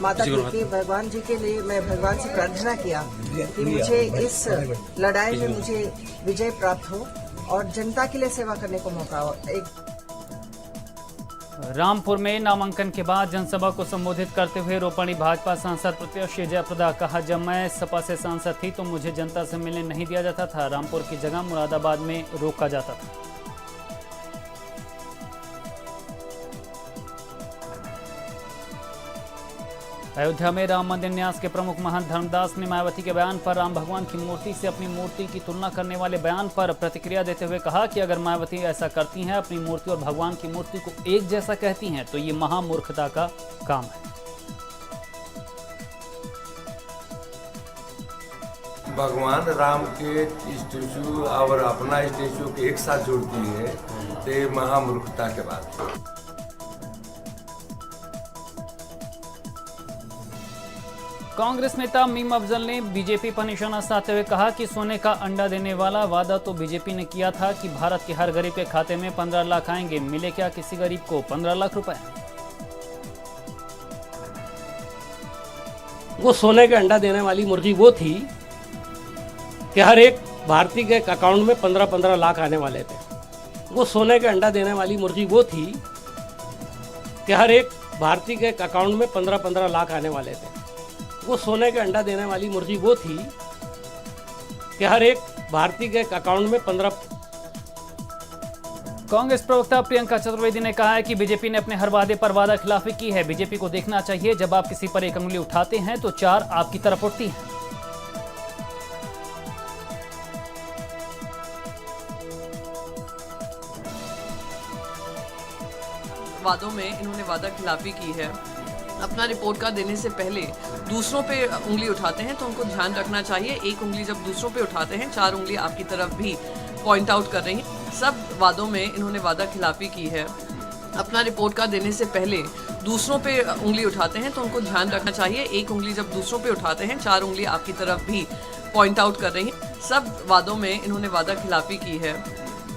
माता की भगवान जी के लिए मैं भगवान से प्रार्थना किया कि मुझे इस लड़ाई में मुझे विजय प्राप्त हो और जनता के लिए सेवा करने को मौका हो। रामपुर में नामांकन के बाद जनसभा को संबोधित करते हुए रोपणी भाजपा सांसद प्रत्याशी जयप्रदा कहा, जब मैं सपा से सांसद थी तो मुझे जनता से मिलने नहीं दिया जाता था। रामपुर की जगह मुरादाबाद में रोका जाता था। अयोध्या में राम मंदिर न्यास के प्रमुख महंत धर्मदास ने मायावती के बयान पर राम भगवान की मूर्ति से अपनी मूर्ति की तुलना करने वाले बयान पर प्रतिक्रिया देते हुए कहा कि अगर मायावती ऐसा करती हैं, अपनी मूर्ति और भगवान की मूर्ति को एक जैसा कहती हैं, तो ये महामूर्खता का काम है। भगवान राम के स्टेचू और अपना स्टेचू के एक साथ जोड़ती है तो ये महामूर्खता के बात है। कांग्रेस नेता मीम अफजल ने बीजेपी पर निशाना साधते हुए कहा कि सोने का अंडा देने वाला वादा तो बीजेपी ने किया था कि भारत के हर गरीब के खाते में 15 लाख आएंगे, मिले क्या किसी गरीब को 15 लाख रुपए? वो सोने का अंडा देने वाली मुर्गी वो थी कि हर एक भारतीय के अकाउंट में 15-15 लाख आने वाले थे। वो सोने का अंडा देने वाली मुर्गी वो थी कि हर एक भारतीय के अकाउंट में 15-15 लाख आने वाले थे। वो सोने का अंडा देने वाली मुर्गी वो थी कि हर एक भारतीय के अकाउंट में 15। कांग्रेस प्रवक्ता प्रियंका चतुर्वेदी ने कहा है कि बीजेपी ने अपने हर वादे पर वादा खिलाफी की है। बीजेपी को देखना चाहिए, जब आप किसी पर एक उंगली उठाते हैं तो 4 आपकी तरफ उठती हैं। वादों में इन्होंने वादा खिलाफी की है। अपना रिपोर्ट कार्ड देने से पहले दूसरों पे उंगली उठाते हैं तो उनको ध्यान रखना चाहिए, एक उंगली जब दूसरों पे उठाते हैं 4 उंगली आपकी तरफ भी पॉइंट आउट कर रही हैं। सब वादों में इन्होंने वादा खिलाफी की है। अपना रिपोर्ट कार्ड देने से पहले दूसरों पे उंगली उठाते हैं तो उनको ध्यान रखना चाहिए, एक उंगली जब दूसरों पे उठाते हैं 4 उंगली आपकी तरफ भी पॉइंट आउट कर रही हैं। सब वादों में इन्होंने वादा खिलाफी की है।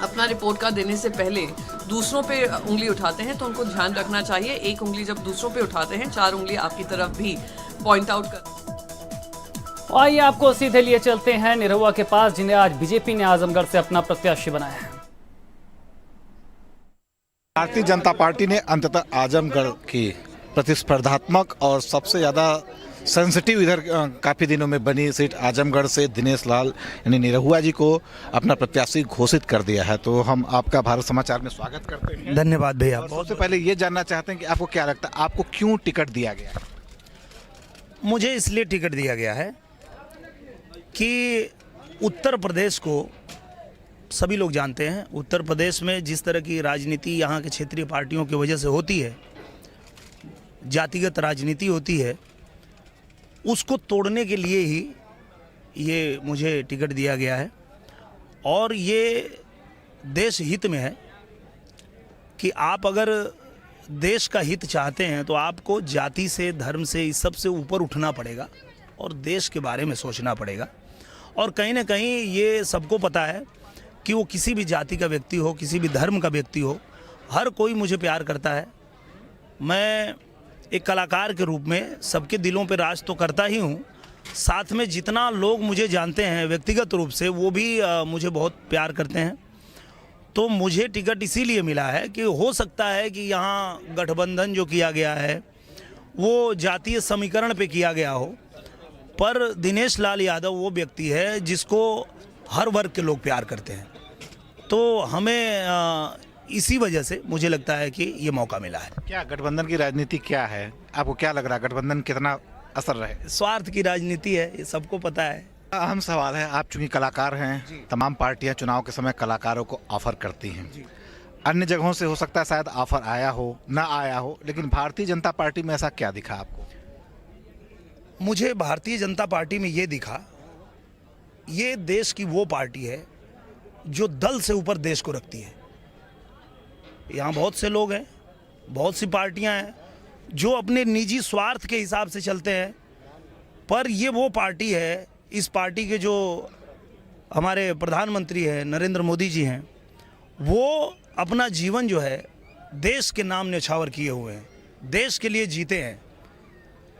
अपना रिपोर्ट कार्ड देने से पहले दूसरों पे उंगली उठाते हैं तो उनको ध्यान रखना चाहिए, एक उंगली जब दूसरों पे उठाते हैं 4 उंगली आपकी तरफ भी पॉइंट आउट कर। आइए आपको सीधे लिए चलते हैं निरहुआ के पास, जिन्हें आज बीजेपी ने आजमगढ़ से अपना प्रत्याशी बनाया है। भारतीय जनता पार्टी ने अंततः आजमगढ़ की प्रतिस्पर्धात्मक और सबसे ज्यादा सेंसिटिव इधर काफी दिनों में बनी सीट आजमगढ़ से दिनेश लाल यानी निरहुआ जी को अपना प्रत्याशी घोषित कर दिया है। तो हम आपका भारत समाचार में स्वागत करते हैं। धन्यवाद भैया। सबसे पहले ये जानना चाहते हैं कि आपको क्या लगता है, आपको क्यों टिकट दिया गया? मुझे इसलिए टिकट दिया गया है कि उत्तर प्रदेश को सभी लोग जानते हैं, उत्तर प्रदेश में जिस तरह की राजनीति यहाँ के क्षेत्रीय पार्टियों की वजह से होती है, जातिगत राजनीति होती है, उसको तोड़ने के लिए ही ये मुझे टिकट दिया गया है। और ये देश हित में है कि आप अगर देश का हित चाहते हैं तो आपको जाति से, धर्म से, इस सब से ऊपर उठना पड़ेगा और देश के बारे में सोचना पड़ेगा। और कहीं ना कहीं ये सबको पता है कि वो किसी भी जाति का व्यक्ति हो, किसी भी धर्म का व्यक्ति हो, हर कोई मुझे प्यार करता है। मैं एक कलाकार के रूप में सबके दिलों पे राज तो करता ही हूँ, साथ में जितना लोग मुझे जानते हैं व्यक्तिगत रूप से वो भी मुझे बहुत प्यार करते हैं। तो मुझे टिकट इसीलिए मिला है कि हो सकता है कि यहाँ गठबंधन जो किया गया है वो जातीय समीकरण पे किया गया हो, पर दिनेश लाल यादव वो व्यक्ति है जिसको हर वर्ग के लोग प्यार करते हैं। तो हमें इसी वजह से मुझे लगता है कि ये मौका मिला है। क्या गठबंधन की राजनीति क्या है, आपको क्या लग रहा है, गठबंधन कितना असर रहे? स्वार्थ की राजनीति है, ये सबको पता है। अहम सवाल है, आप चूंकि कलाकार हैं, तमाम पार्टियां चुनाव के समय कलाकारों को ऑफर करती हैं। अन्य जगहों से हो सकता है शायद ऑफर आया हो, ना आया हो, लेकिन भारतीय जनता पार्टी में ऐसा क्या दिखा आपको? मुझे भारतीय जनता पार्टी में ये दिखा, ये देश की वो पार्टी है जो दल से ऊपर देश को रखती है। यहाँ बहुत से लोग हैं, बहुत सी पार्टियां हैं जो अपने निजी स्वार्थ के हिसाब से चलते हैं, पर ये वो पार्टी है, इस पार्टी के जो हमारे प्रधानमंत्री हैं नरेंद्र मोदी जी हैं, वो अपना जीवन जो है देश के नाम न्यौछावर किए हुए हैं, देश के लिए जीते हैं।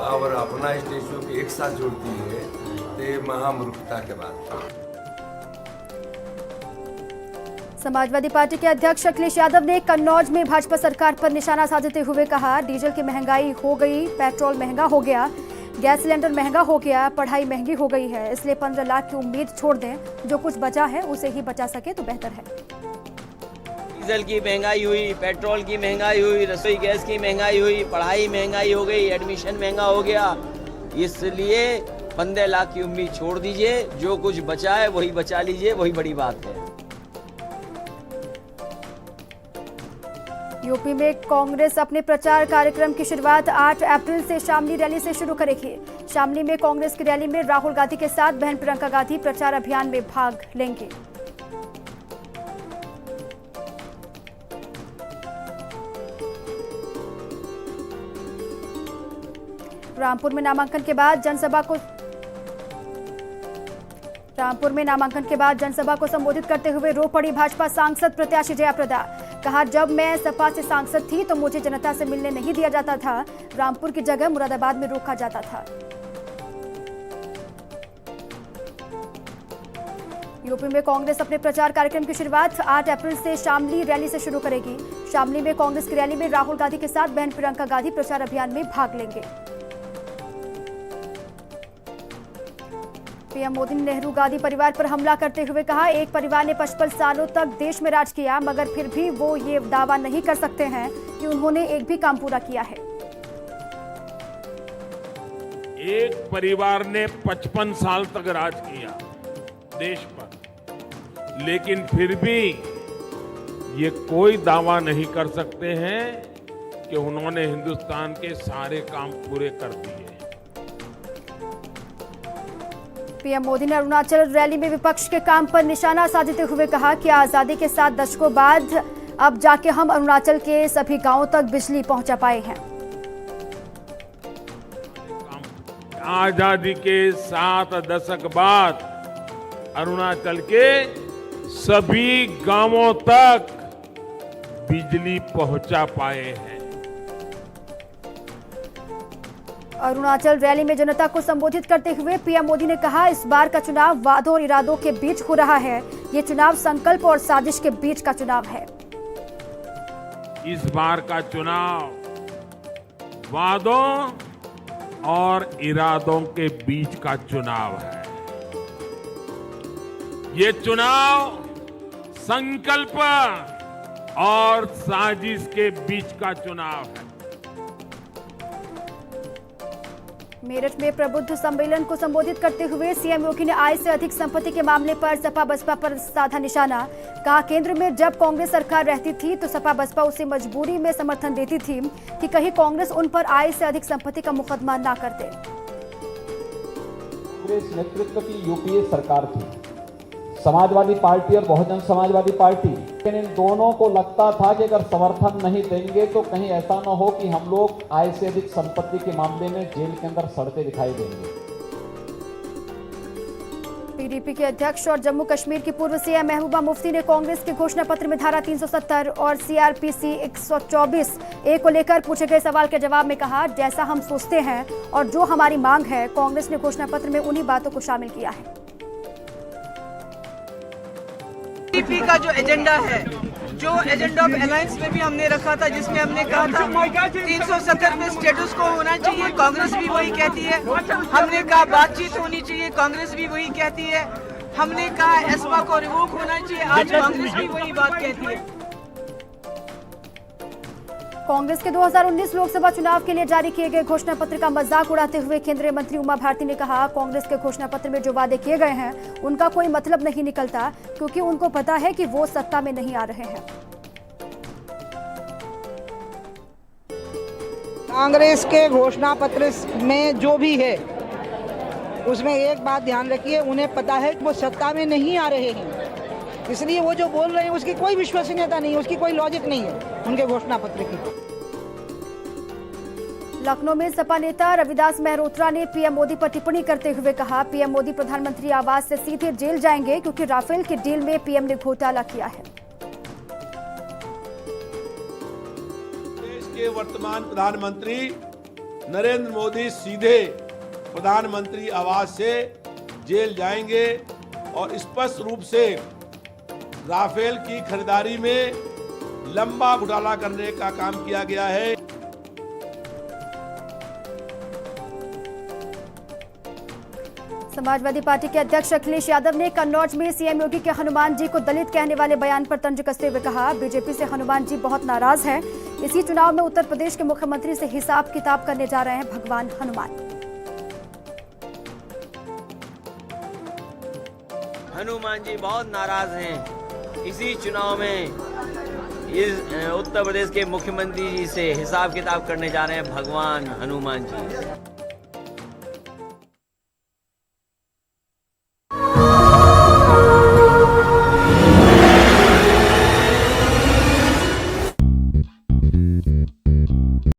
और अपना स्टेचू के एक साथ जोड़ती है तो ये महामूर्खता के बात है। समाजवादी पार्टी के अध्यक्ष अखिलेश यादव ने कन्नौज में भाजपा सरकार पर निशाना साधते हुए कहा, डीजल की महंगाई हो गई, पेट्रोल महंगा हो गया, गैस सिलेंडर महंगा हो गया, पढ़ाई महंगी हो गई है, इसलिए 15 लाख की उम्मीद छोड़ दें, जो कुछ बचा है उसे ही बचा सके तो बेहतर है। डीजल की महंगाई हुई, पेट्रोल की महंगाई हुई, रसोई गैस की महंगाई हुई, पढ़ाई महंगाई हो गई, एडमिशन महंगा हो गया, इसलिए 15 लाख की उम्मीद छोड़ दीजिए, जो कुछ बचा है वही बचा लीजिए, वही बड़ी बात है। यूपी में कांग्रेस अपने प्रचार कार्यक्रम की शुरुआत 8 अप्रैल से शामली रैली से शुरू करेगी। शामली में कांग्रेस की रैली में राहुल गांधी के साथ बहन प्रियंका गांधी प्रचार अभियान में भाग लेंगे। रामपुर में नामांकन के बाद जनसभा को संबोधित करते हुए रो पड़ी भाजपा सांसद प्रत्याशी जया प्रदा। कहा, जब मैं सपा से सांसद थी तो मुझे जनता से मिलने नहीं दिया जाता था, रामपुर की जगह मुरादाबाद में रोका जाता था। यूपी में कांग्रेस अपने प्रचार कार्यक्रम की शुरुआत 8 अप्रैल से शामली रैली से शुरू करेगी। शामली में कांग्रेस की रैली में राहुल गांधी के साथ बहन प्रियंका गांधी प्रचार अभियान में भाग लेंगे। पीएम मोदी ने नेहरू गांधी परिवार पर हमला करते हुए कहा, एक परिवार ने 55 सालों तक देश में राज किया, मगर फिर भी वो ये दावा नहीं कर सकते हैं कि उन्होंने एक भी काम पूरा किया है। एक परिवार ने 55 साल तक राज किया देश पर, लेकिन फिर भी ये कोई दावा नहीं कर सकते हैं कि उन्होंने हिंदुस्तान के सारे काम पूरे कर दिए। पीएम मोदी ने अरुणाचल रैली में विपक्ष के काम पर निशाना साधते हुए कहा कि आजादी के 7 दशकों बाद अब जाके हम अरुणाचल के सभी गांवों तक बिजली पहुंचा पाए हैं। आजादी के 7 दशक बाद अरुणाचल के सभी गांवों तक बिजली पहुंचा पाए हैं। अरुणाचल रैली में जनता को संबोधित करते हुए पीएम मोदी ने कहा, इस बार का चुनाव वादों और इरादों के बीच हो रहा है। ये चुनाव संकल्प और साजिश के बीच का चुनाव है। इस बार का चुनाव वादों और इरादों के बीच का चुनाव है। ये चुनाव संकल्प और साजिश के बीच का चुनाव है। मेरठ में प्रबुद्ध सम्मेलन को संबोधित करते हुए सीएम योगी ने आय से अधिक संपत्ति के मामले पर सपा बसपा पर साधा निशाना। कहा, केंद्र में जब कांग्रेस सरकार रहती थी तो सपा बसपा उसे मजबूरी में समर्थन देती थी कि कहीं कांग्रेस उन पर आय से अधिक संपत्ति का मुकदमा ना कर दे। कांग्रेस नेतृत्व की यूपीए सरकार थी, समाजवादी पार्टी और बहुजन समाजवादी पार्टी, लेकिन इन दोनों को लगता था कि अगर समर्थन नहीं देंगे तो कहीं ऐसा न हो कि हम लोग आय से अधिक संपत्ति के मामले में जेल के अंदर सड़ते दिखाई देंगे। पीडीपी के अध्यक्ष और जम्मू कश्मीर की पूर्व सीएम महबूबा मुफ्ती ने कांग्रेस के घोषणा पत्र में धारा 370 और सीआरपीसी 124A को लेकर पूछे गए सवाल के जवाब में कहा, जैसा हम सोचते हैं और जो हमारी मांग है, कांग्रेस ने घोषणा पत्र में उन्हीं बातों को शामिल किया है। पीडीपी का जो एजेंडा है, जो एजेंडा ऑफ अलायंस में भी हमने रखा था, जिसमें हमने कहा था 370 में स्टेटस को होना चाहिए, कांग्रेस भी वही कहती है। हमने कहा बातचीत होनी चाहिए, कांग्रेस भी वही कहती है। हमने कहा एस्मा को रिवोक होना चाहिए, आज कांग्रेस भी वही बात कहती है। कांग्रेस के 2019 लोकसभा चुनाव के लिए जारी किए गए घोषणा पत्र का मजाक उड़ाते हुए केंद्रीय मंत्री उमा भारती ने कहा, कांग्रेस के घोषणा पत्र में जो वादे किए गए हैं उनका कोई मतलब नहीं निकलता, क्योंकि उनको पता है कि वो सत्ता में नहीं आ रहे हैं। कांग्रेस के घोषणा पत्र में जो भी है उसमें एक बात ध्यान रखिए, उन्हें पता है कि वो सत्ता में नहीं आ रहे हैं, इसलिए वो जो बोल रहे हैं उसकी कोई विश्वसनीयता नहीं है, उसकी कोई लॉजिक नहीं है उनके घोषणा पत्र की। लखनऊ में सपा नेता रविदास मेहरोत्रा ने पीएम मोदी पर टिप्पणी करते हुए कहा, पीएम मोदी प्रधानमंत्री आवास से सीधे जेल जाएंगे क्योंकि राफेल के डील में पीएम ने घोटाला किया है। देश के वर्तमान प्रधानमंत्री नरेंद्र मोदी सीधे प्रधानमंत्री आवास से जेल जाएंगे और स्पष्ट रूप से राफेल की खरीदारी में लंबा घोटाला करने का काम किया गया है। समाजवादी पार्टी के अध्यक्ष अखिलेश यादव ने कन्नौज में सीएम योगी के हनुमान जी को दलित कहने वाले बयान पर तंज कसते हुए कहा, बीजेपी से हनुमान जी बहुत नाराज हैं। इसी चुनाव में उत्तर प्रदेश के मुख्यमंत्री से हिसाब किताब करने जा रहे हैं भगवान हनुमान। हनुमान जी बहुत नाराज हैं। इसी चुनाव में इस उत्तर प्रदेश के मुख्यमंत्री जी से हिसाब किताब करने जा रहे हैं भगवान हनुमान जी।